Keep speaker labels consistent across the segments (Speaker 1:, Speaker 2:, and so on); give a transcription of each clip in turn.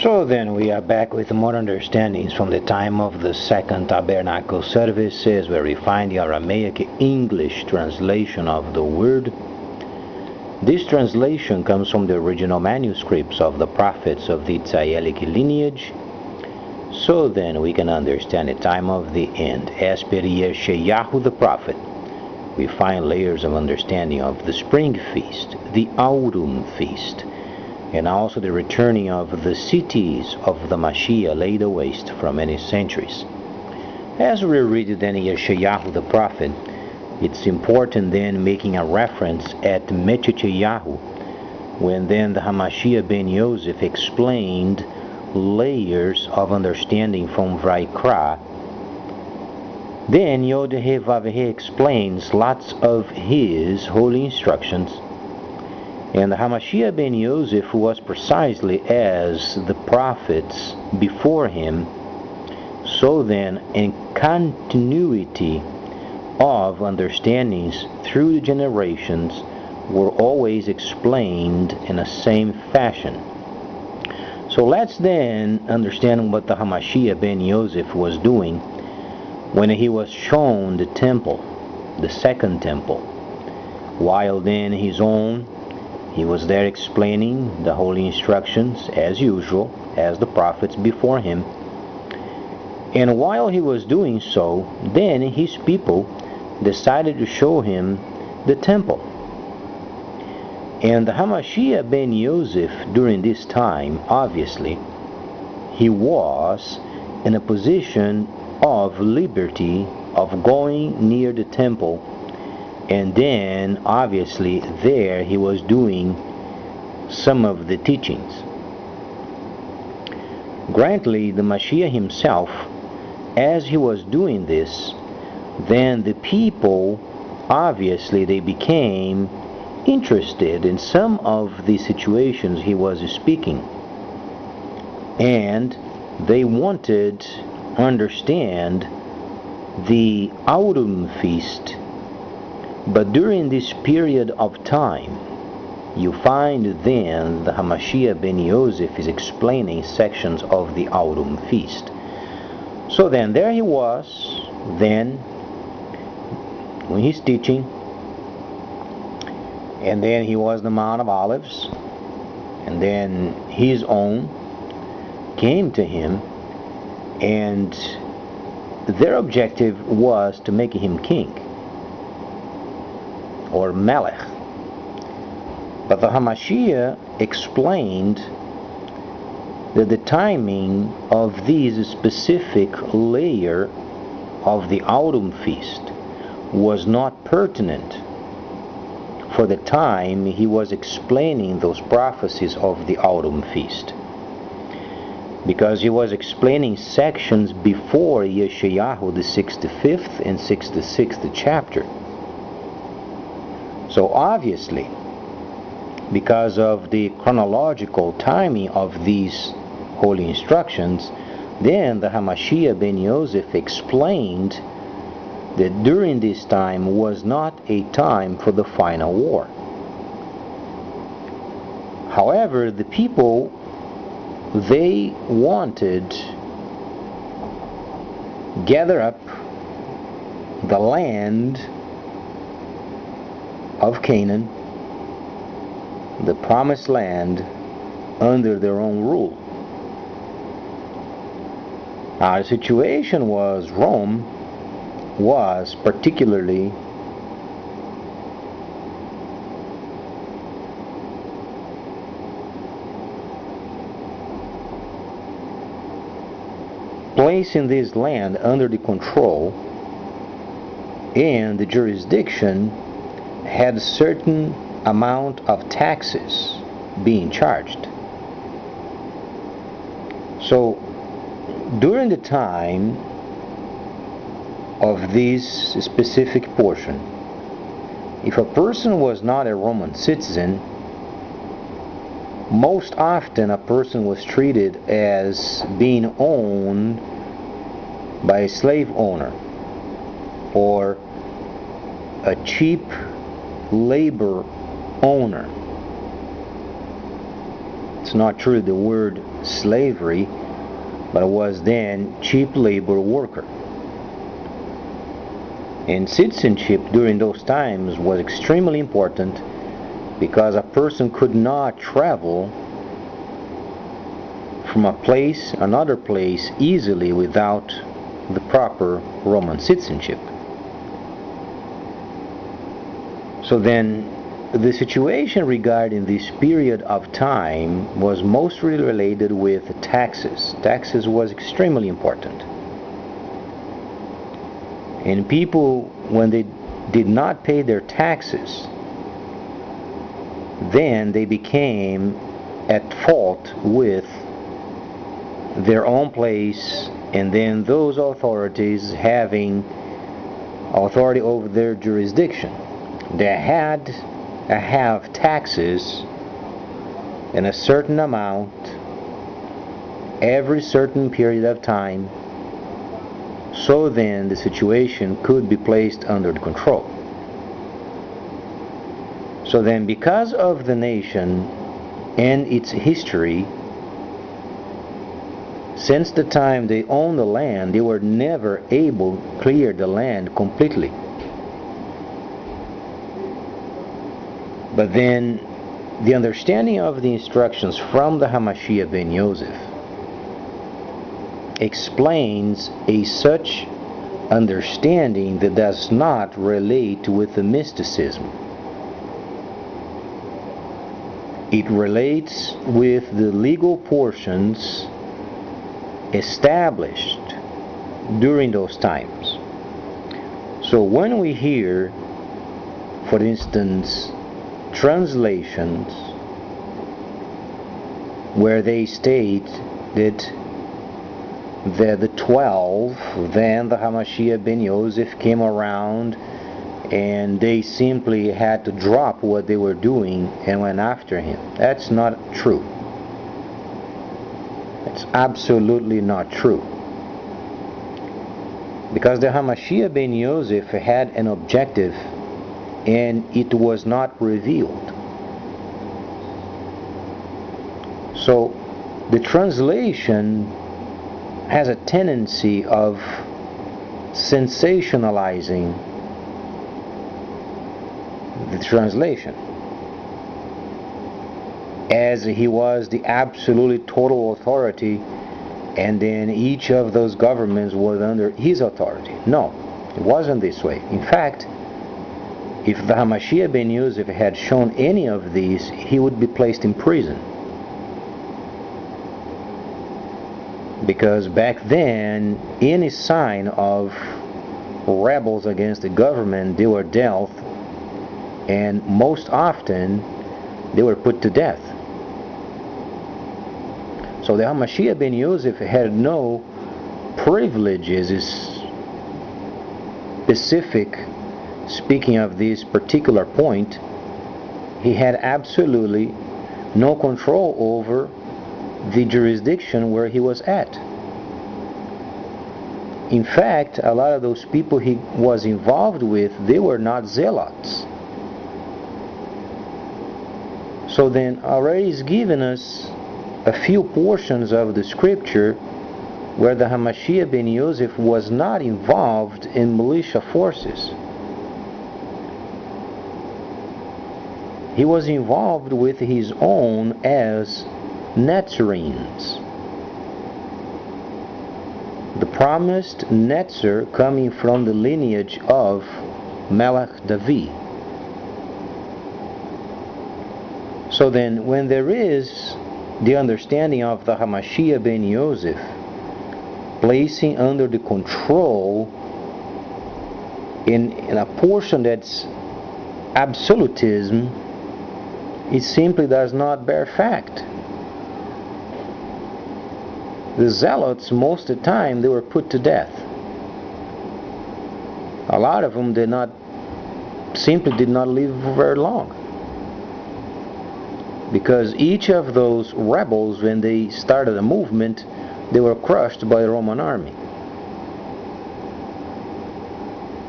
Speaker 1: So then we are back with more understandings from the time of the Second Tabernacle services, where we find the Aramaic English translation of the word. This translation comes from the original manuscripts of the prophets of the Israelic lineage. So then we can understand the time of the end. As per MatitiYAhu the prophet, we find layers of understanding of the spring feast, the autumn feast, and also the returning of the cities of the Mashiach laid waste for many centuries. As we read then MatitiYAhu the prophet, it's important then making a reference at MatitiYAhu, when then the Hamashiach ben Yosef explained layers of understanding from Vaikra. Then Yod-Heh-Vav-Heh explains lots of his holy instructions. And the Hamashiach ben Yosef was precisely as the prophets before him. So then, in continuity of understandings through the generations were always explained in the same fashion. So let's then understand what the Hamashiach ben Yosef was doing when he was shown the temple, the second temple, while then his own, he was there explaining the holy instructions as usual, as the prophets before him. And while he was doing so, then his people decided to show him the temple. And the Hamashiach ben Yosef during this time, obviously, he was in a position of liberty of going near the temple, and then obviously there he was doing some of the teachings. Granted, the Mashiach himself, as he was doing this, then the people obviously they became interested in some of the situations he was speaking, and they wanted to understand the autumn feast. But during this period of time, you find then the Hamashiach ben Yosef is explaining sections of the autumn feast. So then there he was then when he's teaching, and then he was on the Mount of Olives, and then his own came to him, and their objective was to make him king, or Melech. But the Hamashiach explained that the timing of these specific layer of the autumn feast was not pertinent for the time he was explaining those prophecies of the autumn feast, because he was explaining sections before Yeshayahu, the 65th and 66th chapter. So obviously, because of the chronological timing of these holy instructions, then the Hamashiach ben Yosef explained that during this time was not a time for the final war. However, the people, they wanted to gather up the land of Canaan, the promised land, under their own rule. Now, the situation was Rome was particularly placing this land under the control, and the jurisdiction had a certain amount of taxes being charged. So during the time of this specific portion, if a person was not a Roman citizen, most often a person was treated as being owned by a slave owner or a cheap labor owner. it's not true the word slavery, but it was then cheap labor worker. And citizenship during those times was extremely important because a person could not travel from a place, another place, easily without the proper Roman citizenship. So then, the situation regarding this period of time was mostly related with taxes. Taxes was extremely important. And people, when they did not pay their taxes, then they became at fault with their own place, and then those authorities having authority over their jurisdiction. They had to have taxes in a certain amount every certain period of time, so then the situation could be placed under control. So then, because of the nation and its history, since the time they owned the land, they were never able to clear the land completely. But then, the understanding of the instructions from the Hamashiach ben Yosef explains a such understanding that does not relate with the mysticism. It relates with the legal portions established during those times. So when we hear, for instance, translations where they state that the 12, then the Hamashiach ben Yosef came around and they simply had to drop what they were doing and went after him. That's not true. It's absolutely not true. Because the Hamashiach ben Yosef had an objective and it was not revealed. So the translation has a tendency of sensationalizing the translation as he was the absolutely total authority, and then each of those governments was under his authority. No, it wasn't this way. In fact, if the Hamashiach ben Yosef had shown any of these, he would be placed in prison. Because back then, any sign of rebels against the government, they were dealt, and most often they were put to death. So the Hamashiach ben Yosef had no privileges specific. Speaking of this particular point, he had absolutely no control over the jurisdiction where he was at. In fact, a lot of those people he was involved with, they were not zealots. So then already he's given us a few portions of the scripture where the Hamashiach ben Yosef was not involved in militia forces. He was involved with his own as Nazarenes. The promised Netzer coming from the lineage of Melech David. So then, when there is the understanding of the Hamashiach ben Yosef placing under the control in a portion that's absolutism, it simply does not bear fact. The zealots, most of the time, they were put to death. A lot of them did not live very long. Because each of those rebels, when they started a movement, they were crushed by the Roman army.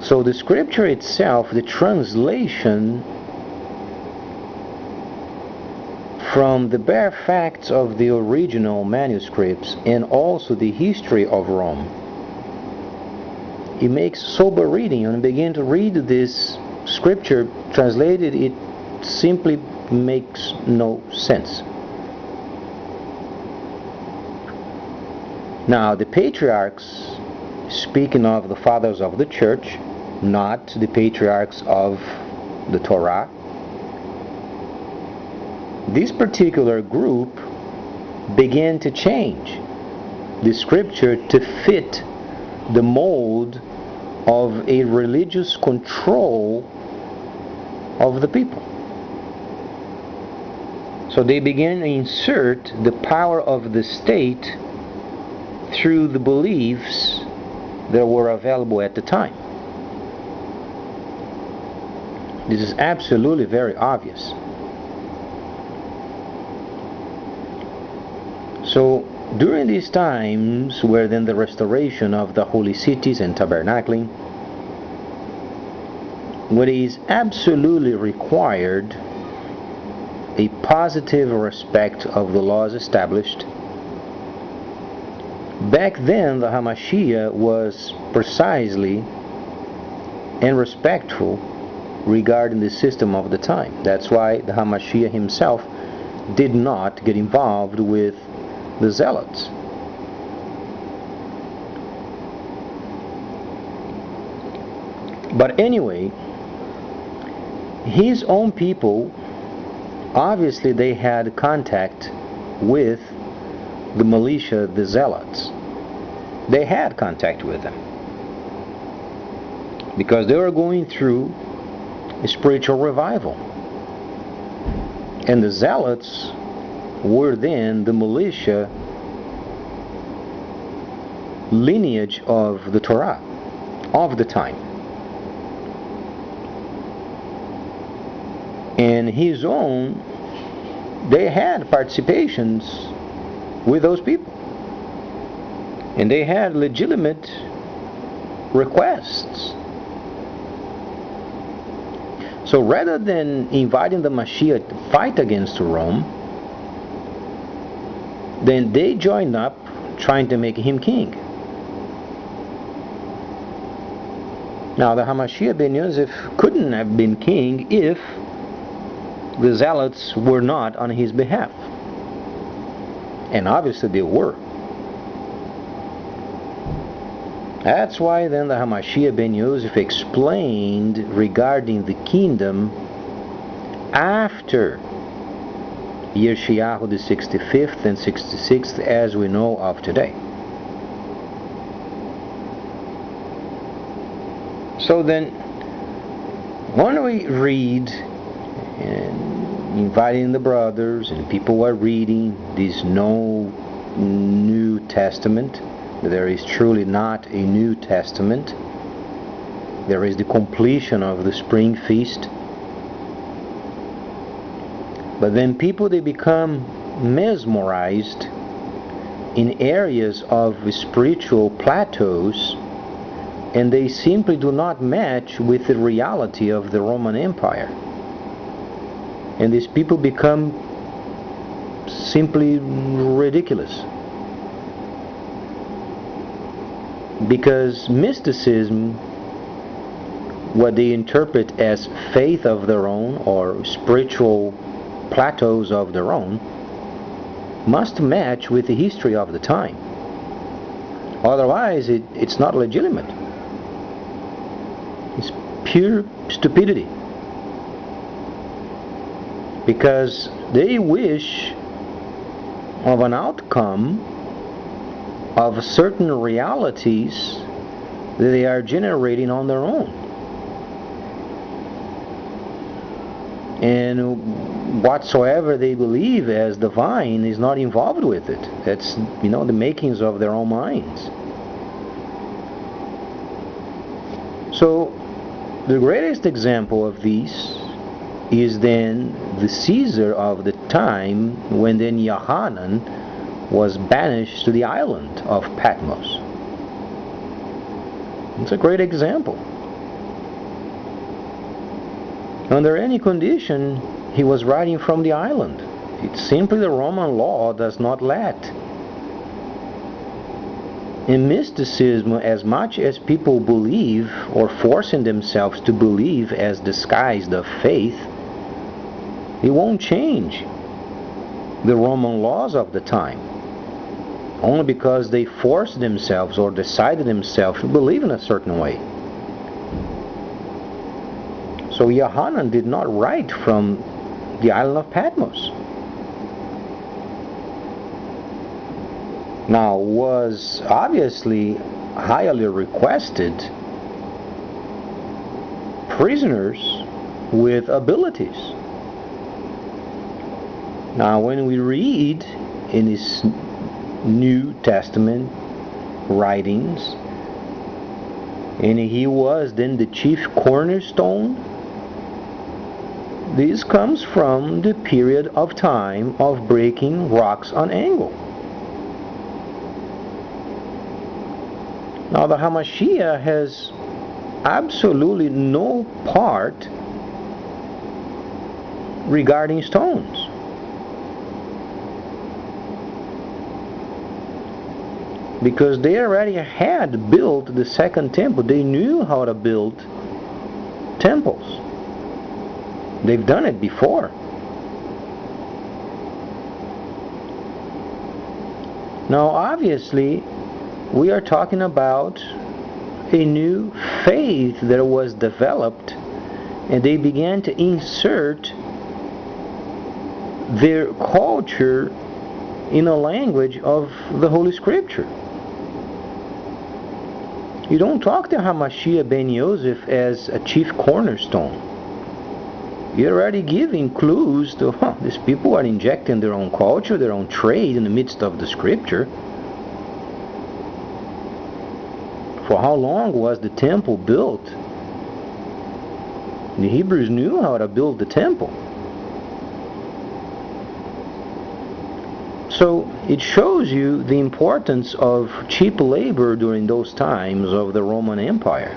Speaker 1: So the scripture itself, the translation from the bare facts of the original manuscripts and also the history of Rome, it makes sober reading. When you begin to read this scripture translated, it simply makes no sense. Now, the patriarchs, speaking of the fathers of the church, not the patriarchs of the Torah, this particular group began to change the scripture to fit the mold of a religious control of the people. So they began to insert the power of the state through the beliefs that were available at the time. This is absolutely very obvious. So during these times where then the restoration of the holy cities and tabernacling, what is absolutely required, a positive respect of the laws established. Back then the Hamashiach was precisely and respectful regarding the system of the time. That's why the Hamashiach himself did not get involved with the zealots. But anyway, his own people, obviously they had contact with the militia, the zealots. They had contact with them because they were going through a spiritual revival, and the zealots were then the militia lineage of the Torah of the time. And his own, they had participations with those people, and they had legitimate requests. So rather than inviting the Mashiach to fight against Rome, then they joined up trying to make him king. Now the Hamashiach ben Yosef couldn't have been king if the zealots were not on his behalf. And obviously they were. That's why then the Hamashiach ben Yosef explained regarding the kingdom after MatitiYAhu the 65th and 66th, as we know of today. So then, when we read and inviting the brothers and people who are reading this no New Testament, there is truly not a New Testament. There is the completion of the spring feast. But then people, they become mesmerized in areas of spiritual plateaus, and they simply do not match with the reality of the Roman Empire. And these people become simply ridiculous. Because mysticism, what they interpret as faith of their own or spiritual plateaus of their own, must match with the history of the time. Otherwise, it's not legitimate. It's pure stupidity. Because they wish of an outcome of certain realities that they are generating on their own. And whatsoever they believe as divine is not involved with it. That's, the makings of their own minds. So, the greatest example of these is then the Caesar of the time, when then Yohanan was banished to the island of Patmos. It's a great example. Under any condition, he was writing from the island. It's simply the Roman law does not let. In mysticism, as much as people believe or forcing themselves to believe as disguised of faith, it won't change the Roman laws of the time. Only because they forced themselves or decided themselves to believe in a certain way. So Yohanan did not write from the island of Patmos. Now, was obviously highly requested prisoners with abilities. Now, when we read in his New Testament writings, and he was then the chief cornerstone, this comes from the period of time of breaking rocks on angle. Now the Hamashiach has absolutely no part regarding stones. Because they already had built the second temple. They knew how to build temples. They've done it before. Now obviously we are talking about a new faith that was developed, and they began to insert their culture in a language of the Holy Scripture. You don't talk to Hamashiach ben Yosef as a chief cornerstone. You're already giving clues to, these people are injecting their own culture, their own trade in the midst of the Scripture. For how long was the temple built? The Hebrews knew how to build the temple. So it shows you the importance of cheap labor during those times of the Roman Empire.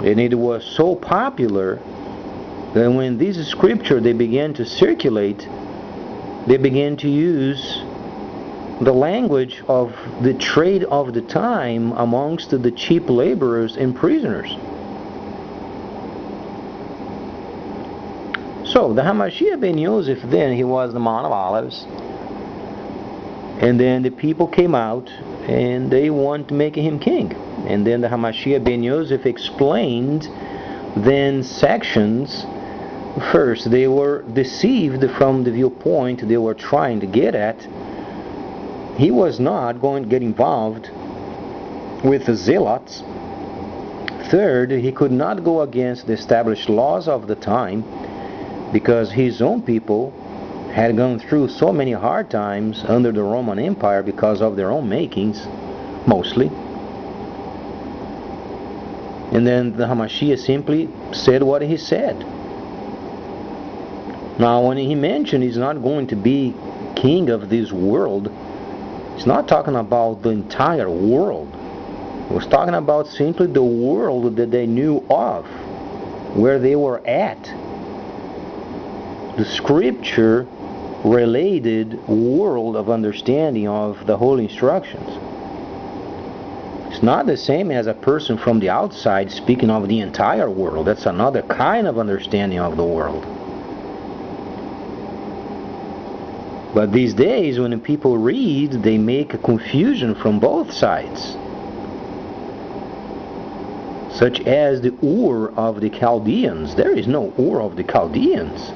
Speaker 1: And it was so popular that when these scriptures they began to circulate, they began to use the language of the trade of the time amongst the cheap laborers and prisoners. So the Hamashiach ben Yosef, then he was the Mount of Olives, and then the people came out and they wanted to make him king. And then the Hamashiach ben Yosef explained then sections. First, they were deceived from the viewpoint they were trying to get at. He was not going to get involved with the zealots. Third, he could not go against the established laws of the time, because his own people had gone through so many hard times under the Roman Empire because of their own makings, mostly. And then the Hamashiach simply said what he said. Now when he mentioned he's not going to be king of this world, he's not talking about the entire world. He was talking about simply the world that they knew of, where they were at. The scripture related world of understanding of the holy instructions. It's not the same as a person from the outside speaking of the entire world. That's another kind of understanding of the world. But these days, when people read, they make a confusion from both sides. Such as the Ur of the Chaldeans. There is no Ur of the Chaldeans.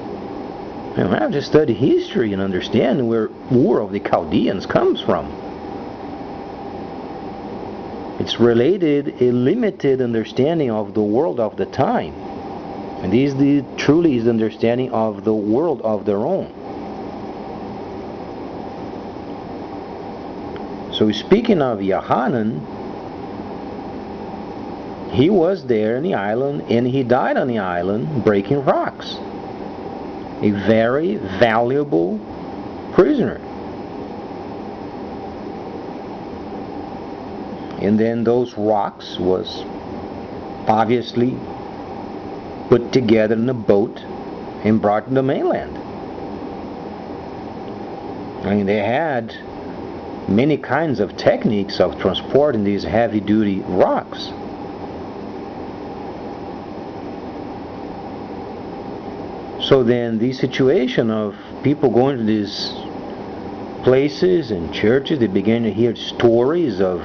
Speaker 1: I have to study history and understand where Ur of the Chaldeans comes from. It's related, a limited understanding of the world of the time. And this truly is the understanding of the world of their own. So speaking of Yohanan, he was there in the island, and he died on the island breaking rocks. A very valuable prisoner. And then those rocks was obviously put together in a boat and brought to the mainland. I mean, they had many kinds of techniques of transporting these heavy-duty rocks. So then the situation of people going to these places and churches, they began to hear stories of,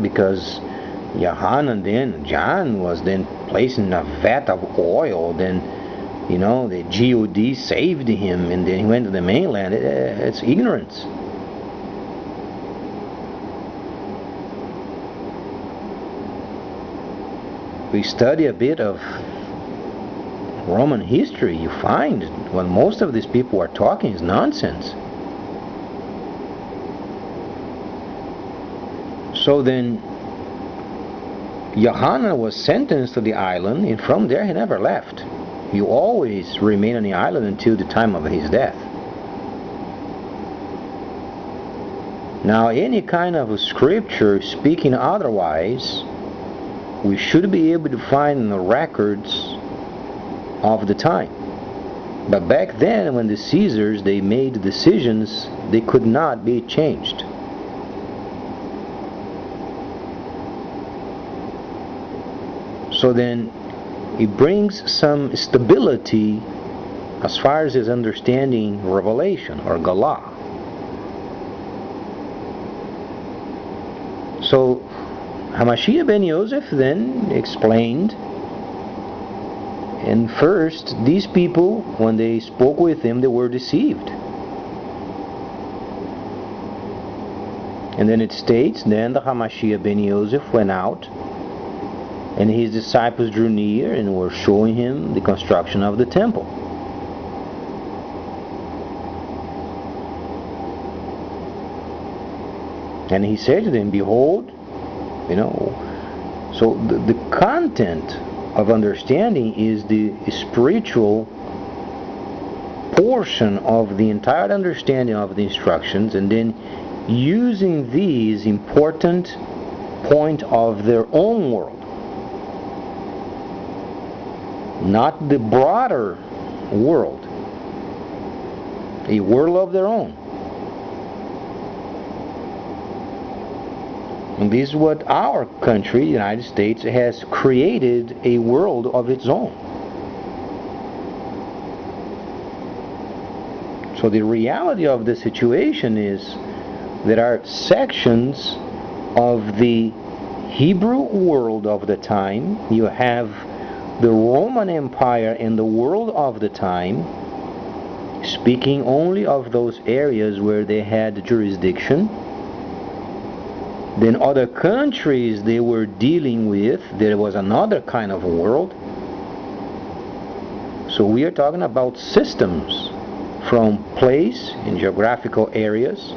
Speaker 1: because Johann and then John was then placed in a vat of oil, then the God saved him, and then he went to the mainland. It's ignorance. We study a bit of Roman history, you find what most of these people are talking is nonsense. So then Johanna was sentenced to the island, and from there he never left. He always remained on the island until the time of his death. Now, any kind of scripture speaking otherwise, we should be able to find in the records of the time. But back then, when the Caesars, they made decisions, they could not be changed. So then it brings some stability as far as his understanding revelation or Galah. So Hamashiach ben Yosef then explained, and first these people, when they spoke with him, they were deceived. And then it states, then the Hamashiach ben Yosef went out, and his disciples drew near and were showing him the construction of the temple. And he said to them, behold, so the content of understanding is the spiritual portion of the entire understanding of the instructions, and then using these important point of their own world, not the broader world, a world of their own. And this is what our country, the United States, has created, a world of its own. So the reality of the situation is there are sections of the Hebrew world of the time. You have the Roman Empire and the world of the time, speaking only of those areas where they had jurisdiction. Then other countries they were dealing with, there was another kind of world. So we are talking about systems from place in geographical areas.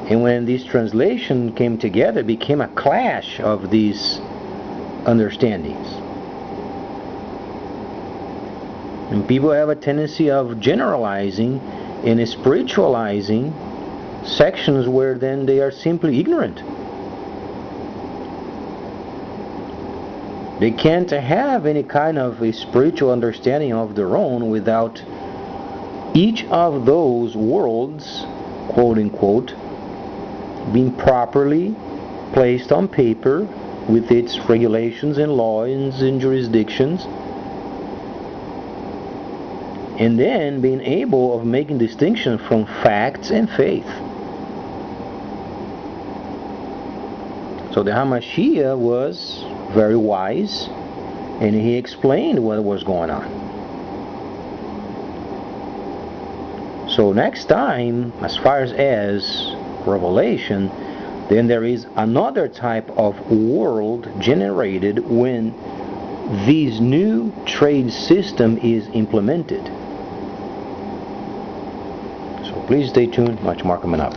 Speaker 1: And when this translation came together, it became a clash of these understandings. And people have a tendency of generalizing and spiritualizing sections where then they are simply ignorant. They can't have any kind of a spiritual understanding of their own without each of those worlds, quote unquote, being properly placed on paper with its regulations and laws and jurisdictions, and then being able of making distinction from facts and faith. So the Hamashiach was very wise, and he explained what was going on. So next time, as far as revelation, then there is another type of world generated when this new trade system is implemented. So please stay tuned, much more coming up.